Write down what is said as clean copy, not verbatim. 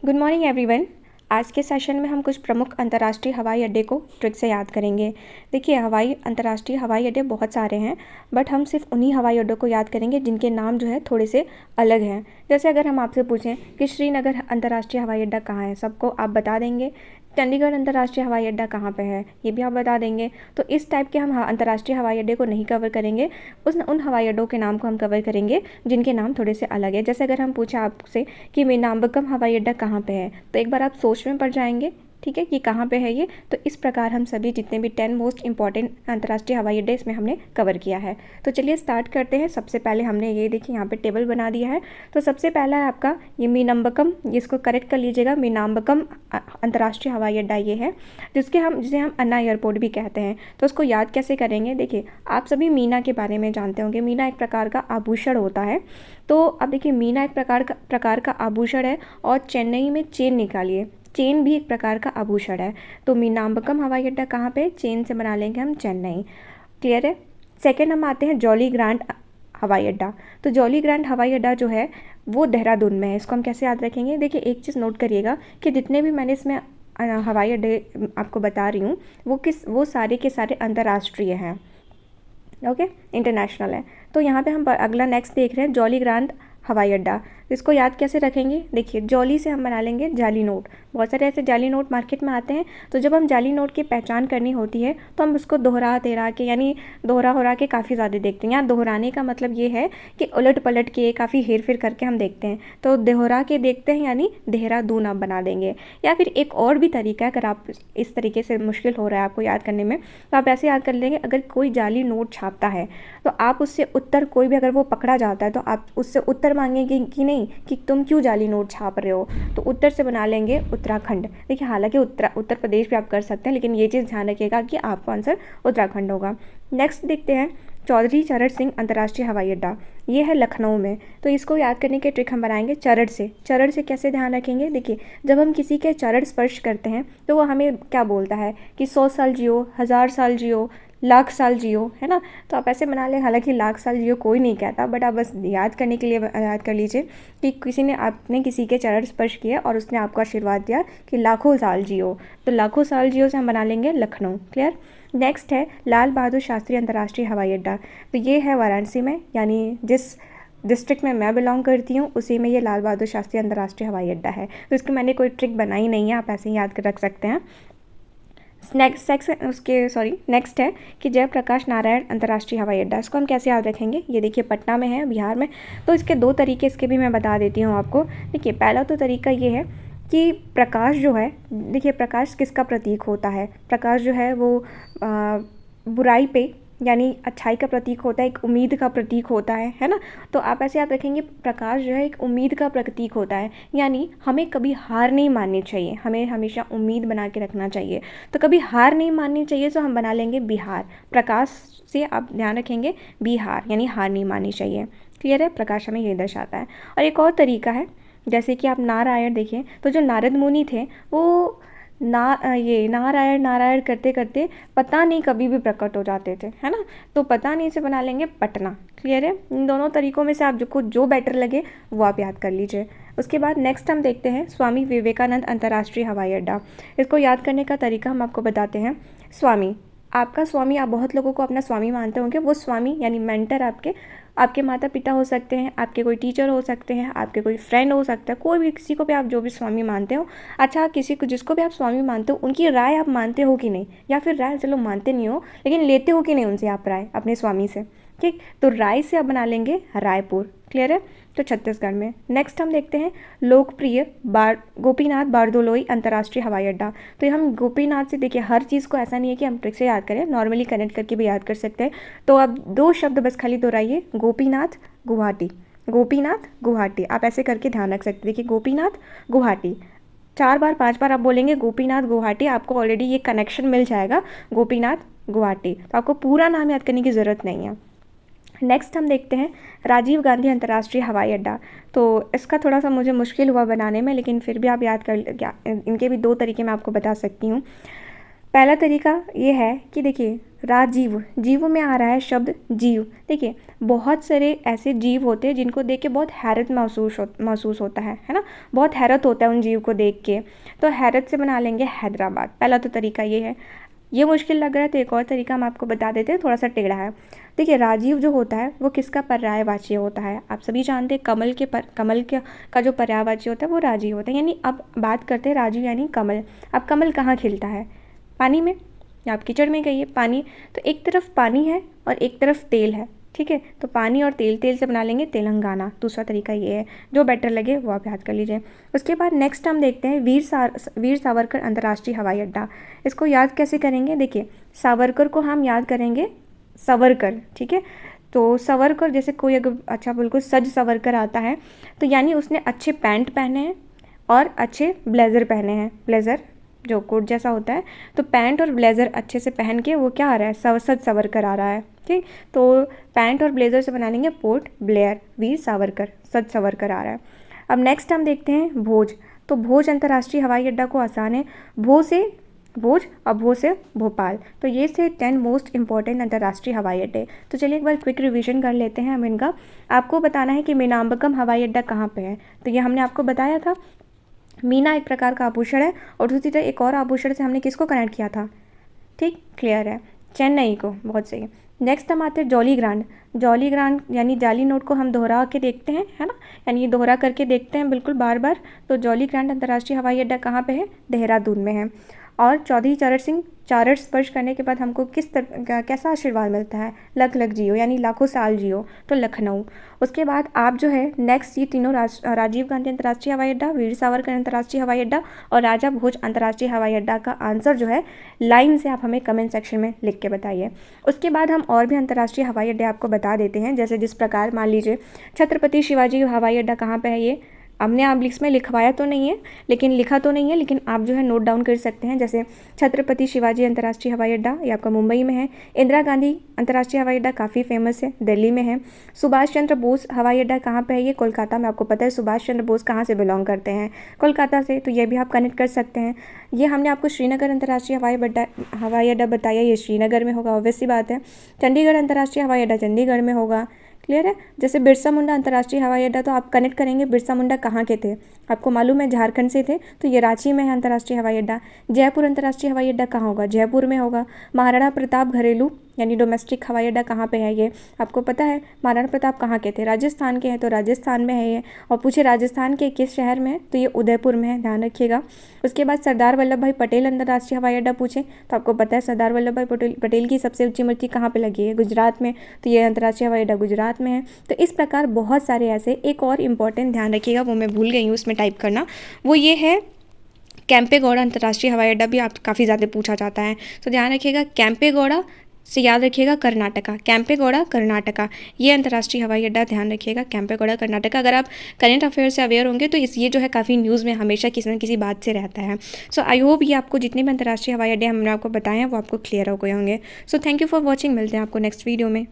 Good morning everyone. आज के session में हम कुछ प्रमुख अंतर्राष्ट्रीय हवाई अड्डे को ट्रिक से याद करेंगे। देखिए, अंतर्राष्ट्रीय हवाई अड्डे बहुत सारे हैं, बट हम सिर्फ उन्हीं हवाई अड्डों को याद करेंगे जिनके नाम जो है थोड़े से अलग हैं। जैसे अगर हम आपसे पूछें कि श्रीनगर अंतर्राष्ट्रीय हवाई अड्डा कहाँ है, सबको आप बता देंगे। चंडीगढ़ अंतर्राष्ट्रीय हवाई अड्डा कहाँ पे है, ये भी आप बता देंगे। तो इस टाइप के हम अंतर्राष्ट्रीय हवाई अड्डे को नहीं कवर करेंगे, उन हवाई अड्डों के नाम को हम कवर करेंगे जिनके नाम थोड़े से अलग है। जैसे अगर हम पूछें आपसे कि मीनाम्बक्कम हवाई अड्डा कहाँ पे है, तो एक बार आप सोच में पड़ जाएंगे, ठीक है, कि कहाँ पे है ये। तो इस प्रकार हम सभी जितने भी 10 मोस्ट इंपॉर्टेंट अंतर्राष्ट्रीय हवाई अड्डे इसमें हमने कवर किया है। तो चलिए स्टार्ट करते हैं। सबसे पहले हमने ये देखिए यहाँ पे टेबल बना दिया है। तो सबसे पहला है आपका ये मीनम्बक्कम, इसको करेक्ट कर लीजिएगा। मीनाम्बक्कम अंतर्राष्ट्रीय हवाई अड्डा ये है, जिसे हम अन्ना एयरपोर्ट भी कहते हैं। तो उसको याद कैसे करेंगे? देखिए, आप सभी मीना के बारे में जानते होंगे। मीना एक प्रकार का आभूषण होता है। तो अब देखिए, मीना एक प्रकार का आभूषण है, और चेन्नई में चेन निकालिए, चेन भी एक प्रकार का आभूषण है। तो मीनाम्बक्कम हवाई अड्डा कहाँ पे? चेन से बना लेंगे हम चेन्नई। क्लियर है। सेकेंड हम आते हैं जॉली ग्रांट हवाई अड्डा। तो जॉली ग्रांट हवाई अड्डा जो है वो देहरादून में है। इसको हम कैसे याद रखेंगे? देखिए, एक चीज़ नोट करिएगा कि जितने भी मैंने इसमें हवाई अड्डे आपको बता रही हूँ वो सारे के सारे अंतर्राष्ट्रीय हैं। ओके, इंटरनेशनल है। तो यहाँ पे हम अगला नेक्स्ट देख रहे हैं जॉली ग्रांट हवाई अड्डा। इसको याद कैसे रखेंगे? देखिए, जॉली से हम बना लेंगे जाली नोट। बहुत सारे ऐसे जाली नोट मार्केट में आते हैं। तो जब हम जाली नोट की पहचान करनी होती है तो हम उसको दोहरा तेरा के, यानी दोहरा के काफ़ी ज़्यादा देखते हैं। यहाँ दोहराने का मतलब ये है कि उलट पलट के काफ़ी हेर फेर करके हम देखते हैं। तो दोहरा के देखते हैं, यानी देहरादून आप बना देंगे। या फिर एक और भी तरीका है, अगर आप इस तरीके से मुश्किल हो रहा है आपको याद करने में, तो आप ऐसे याद कर लेंगे। अगर कोई जाली नोट छापता है तो आप उससे उत्तर, कोई भी अगर वो पकड़ा जाता है तो आप उससे उत्तर मांगेंगे कि नहीं, कि तुम क्यों जाली नोट छाप रहे हो। तो उत्तर से बना लेंगे उत्तराखंड। देखिए, हालांकि उत्तर प्रदेश भी आप कर सकते हैं, लेकिन ये चीज़ ध्यान रखिएगा कि आपका आंसर उत्तराखंड होगा। नेक्स्ट देखते हैं चौधरी चरण सिंह अंतर्राष्ट्रीय हवाई अड्डा। ये है लखनऊ में। तो इसको याद करने के ट्रिक हम बनाएंगे चरण से। चरण से कैसे ध्यान रखेंगे? देखिए, जब हम किसी के चरण स्पर्श करते हैं तो वो हमें क्या बोलता है कि 100 साल जियो, 1000 साल जियो, लाख साल जियो, है ना। तो आप ऐसे बना लें। हालांकि लाख साल जियो कोई नहीं कहता, बट आप बस याद करने के लिए याद कर लीजिए कि आपने किसी के चरण स्पर्श किया और उसने आपको आशीर्वाद दिया कि लाखों साल जियो। तो लाखों साल जियो से हम बना लेंगे लखनऊ। क्लियर। नेक्स्ट है लाल बहादुर शास्त्री अंतर्राष्ट्रीय हवाई अड्डा। तो ये है वाराणसी में, यानी जिस डिस्ट्रिक्ट में मैं बिलोंग करती हूँ उसी में ये लाल बहादुर शास्त्री अंतर्राष्ट्रीय हवाई अड्डा है। तो इसकी मैंने कोई ट्रिक बनाई नहीं है, आप ऐसे ही याद कर रख सकते हैं। नेक्स्ट है कि जयप्रकाश नारायण अंतर्राष्ट्रीय हवाई अड्डा। इसको हम कैसे याद रखेंगे? ये देखिए, पटना में है, बिहार में। तो इसके दो तरीके इसके भी मैं बता देती हूँ आपको। देखिए, पहला तो तरीका ये है कि प्रकाश जो है, देखिए प्रकाश किसका प्रतीक होता है? प्रकाश जो है वो बुराई पे, यानी अच्छाई का प्रतीक होता है, एक उम्मीद का प्रतीक होता है ना। तो आप ऐसे याद रखेंगे, प्रकाश जो है एक उम्मीद का प्रतीक होता है, यानी हमें कभी हार नहीं माननी चाहिए, हमें हमेशा उम्मीद बना के रखना चाहिए। तो कभी हार नहीं माननी चाहिए, तो हम बना लेंगे बिहार। प्रकाश से आप ध्यान रखेंगे बिहार, यानी हार नहीं माननी चाहिए। क्लियर है। प्रकाश हमें ये दर्शाता है। और एक और तरीका है, जैसे कि आप नारायण देखिए, तो जो नारद मुनि थे वो नारायण नारायण करते करते पता नहीं कभी भी प्रकट हो जाते थे, है ना। तो पता नहीं से बना लेंगे पटना। क्लियर है। इन दोनों तरीकों में से आप जो बेटर लगे वो आप याद कर लीजिए। उसके बाद नेक्स्ट हम देखते हैं स्वामी विवेकानंद अंतर्राष्ट्रीय हवाई अड्डा। इसको याद करने का तरीका हम आपको बताते हैं। स्वामी, आपका स्वामी, आप बहुत लोगों को अपना स्वामी मानते होंगे। वो स्वामी यानी मेंटर आपके माता पिता हो सकते हैं, आपके कोई टीचर हो सकते हैं, आपके कोई फ्रेंड हो सकता है, कोई भी, किसी को भी आप जो भी स्वामी मानते हो। अच्छा, जिसको भी आप स्वामी मानते हो उनकी राय आप मानते हो कि नहीं, या फिर राय चलो मानते नहीं हो लेकिन लेते हो कि नहीं उनसे आप राय, अपने स्वामी से। ठीक, तो राय से आप बना लेंगे रायपुर। क्लियर है। तो छत्तीसगढ़ में। नेक्स्ट हम देखते हैं लोकप्रिय गोपीनाथ बारदोलोई अंतर्राष्ट्रीय हवाई अड्डा। तो ये हम गोपीनाथ से, देखिए हर चीज़ को ऐसा नहीं है कि हम ट्रिक से याद करें, नॉर्मली कनेक्ट करके भी याद कर सकते हैं। तो अब दो शब्द बस खाली दोहराइए, गोपीनाथ गुवाहाटी। गोपीनाथ गुवाहाटी आप ऐसे करके ध्यान रख सकते हैं। देखिए, गोपीनाथ गुवाहाटी 4 बार 5 बार आप बोलेंगे गोपीनाथ गुवाहाटी, आपको ऑलरेडी ये कनेक्शन मिल जाएगा, गोपीनाथ गुवाहाटी। तो आपको पूरा नाम याद करने की ज़रूरत नहीं है। नेक्स्ट हम देखते हैं राजीव गांधी अंतर्राष्ट्रीय हवाई अड्डा। तो इसका थोड़ा सा मुझे मुश्किल हुआ बनाने में, लेकिन फिर भी आप याद कर, इनके भी दो तरीके मैं आपको बता सकती हूँ। पहला तरीका ये है कि देखिए, राजीव, जीव में आ रहा है शब्द जीव। देखिए बहुत सारे ऐसे जीव होते हैं जिनको देख के बहुत हैरत महसूस होता है ना, बहुत हैरत होता है उन जीव को देख के। तो हैरत से बना लेंगे हैदराबाद। पहला तो तरीका ये है। ये मुश्किल लग रहा है तो एक और तरीका हम आपको बता देते हैं, थोड़ा सा टेढ़ा है। देखिए राजीव जो होता है वो किसका पर्यायवाची होता है? आप सभी जानते हैं कमल का जो पर्यायवाची होता है वो राजीव होता है। यानी अब बात करते हैं राजीव यानी कमल। अब कमल कहाँ खिलता है? पानी में, या आप कीचड़ में कहिए, पानी। तो एक तरफ पानी है और एक तरफ तेल है, ठीक है। तो पानी और तेल, तेल से बना लेंगे तेलंगाना। दूसरा तरीका ये है, जो बेटर लगे वो आप याद कर लीजिए। उसके बाद नेक्स्ट हम देखते हैं वीर सावरकर अंतर्राष्ट्रीय हवाई अड्डा। इसको याद कैसे करेंगे? देखिए सावरकर को हम याद करेंगे सवरकर, ठीक है। तो सवरकर, जैसे कोई अगर अच्छा बिल्कुल सज सवरकर आता है तो यानी उसने अच्छे पैंट पहने हैं और अच्छे ब्लेज़र पहने हैं। ब्लेज़र जो कोट जैसा होता है, तो पैंट और ब्लेज़र अच्छे से पहन के वो क्या आ रहा है? सज सवरकर आ रहा है, ठीक। तो पैंट और ब्लेज़र से बना लेंगे पोर्ट ब्लेयर। वीर सावरकर, सज सवरकर आ रहा है। अब नेक्स्ट हम देखते हैं भोज। तो भोज अंतर्राष्ट्रीय हवाई अड्डा को आसान है, भोज और भोज से भोपाल। तो ये से 10 मोस्ट इंपॉर्टेंट अंतर्राष्ट्रीय हवाई अड्डे। तो चलिए एक बार क्विक रिवीजन कर लेते हैं हम इनका। आपको बताना है कि मीनाम्बकम हवाई अड्डा कहाँ पे है। तो ये हमने आपको बताया था, मीना एक प्रकार का आभूषण है और दूसरी तरह एक और आभूषण से हमने किसको कनेक्ट किया था? ठीक, क्लियर है, चेन्नई को। बहुत सही। नेक्स्ट हम आते हैं जॉली ग्रांट। जॉली ग्रांट यानी जाली नोट को हम दोहरा के देखते हैं, है ना, यानी ये दोहरा करके देखते हैं बिल्कुल बार बार। तो जॉली ग्रांट अंतर्राष्ट्रीय हवाई अड्डा कहाँ पे है? देहरादून में है। और चौधरी चरण सिंह चारण स्पर्श करने के बाद हमको कैसा आशीर्वाद मिलता है? लख लख जियो, यानी लाखों साल जियो। तो लखनऊ। उसके बाद आप जो है नेक्स्ट ये तीनों राजीव गांधी अंतर्राष्ट्रीय हवाई अड्डा, वीर सावरकर अंतर्राष्ट्रीय हवाई अड्डा और राजा भोज अंतर्राष्ट्रीय हवाई अड्डा का आंसर जो है लाइन से आप हमें कमेंट सेक्शन में लिख के बताइए। उसके बाद हम और भी अंतर्राष्ट्रीय हवाई अड्डे आपको बता देते हैं, जैसे जिस प्रकार मान लीजिए छत्रपति शिवाजी हवाई अड्डा कहाँ पे है? ये हमने आप इसमें लिखवाया तो नहीं है, लेकिन लिखा तो नहीं है, लेकिन आप जो है नोट डाउन कर सकते हैं। जैसे छत्रपति शिवाजी अंतर्राष्ट्रीय हवाई अड्डा ये आपका मुंबई में है। इंदिरा गांधी अंतर्राष्ट्रीय हवाई अड्डा काफ़ी फेमस है, दिल्ली में है। सुभाष चंद्र बोस हवाई अड्डा कहाँ पे है? ये कोलकाता में। आपको पता है सुभाष चंद्र बोस कहाँ से बिलोंग करते हैं? कोलकाता से। तो ये भी आप कनेक्ट कर सकते हैं। ये हमने आपको श्रीनगर अंतर्राष्ट्रीय हवाई अड्डा बताया, ये श्रीनगर में होगा, ऑब्वियस सी बात है। चंडीगढ़ अंतर्राष्ट्रीय हवाई अड्डा चंडीगढ़ में होगा, क्लियर है। जैसे बिरसा मुंडा अंतर्राष्ट्रीय हवाई अड्डा, तो आप कनेक्ट करेंगे बिरसा मुंडा कहाँ के थे? आपको मालूम है झारखंड से थे, तो ये रांची में है अंतर्राष्ट्रीय हवाई अड्डा। जयपुर अंतर्राष्ट्रीय हवाई अड्डा कहाँ होगा? जयपुर में होगा। महाराणा प्रताप घरेलू यानी डोमेस्टिक हवाई अड्डा कहाँ पे है? ये आपको पता है। महाराणा प्रताप कहाँ के थे? राजस्थान के हैं, तो राजस्थान में है ये। और पूछे राजस्थान के किस शहर में है? तो ये उदयपुर में है, ध्यान रखिएगा। उसके बाद सरदार वल्लभ भाई पटेल अंतर्राष्ट्रीय हवाई अड्डा पूछे तो आपको पता है सरदार वल्लभ भाई पटेल की सबसे ऊंची मूर्ति कहाँ पे लगी है? गुजरात में। तो ये अंतर्राष्ट्रीय हवाई अड्डा गुजरात में है। तो इस प्रकार बहुत सारे ऐसे, एक और इम्पॉर्टेंट ध्यान रखिएगा, वो मैं भूल गई हूँ उसमें टाइप करना, वो ये है कैंपेगौड़ा अंतर्राष्ट्रीय हवाई अड्डा भी आप काफ़ी ज़्यादा पूछा जाता है। तो ध्यान रखिएगा कैंपेगौड़ा से याद रखिएगा कर्नाटका, कैंपेगौड़ा कर्नाटका, ये अंतर्राष्ट्रीय हवाई अड्डा ध्यान रखिएगा, कैंपेगौड़ा कर्नाटका। अगर आप करंट अफेयर से अवेयर होंगे तो ये जो है काफ़ी न्यूज़ में हमेशा किसी न किसी बात से रहता है। सो आई होप ये आपको जितने भी अंतर्राष्ट्रीय हवाई अड्डे हमने आपको बताए हैं वो आपको क्लियर हो गए होंगे। So thank you for watching. मिलते हैं आपको नेक्स्ट वीडियो में।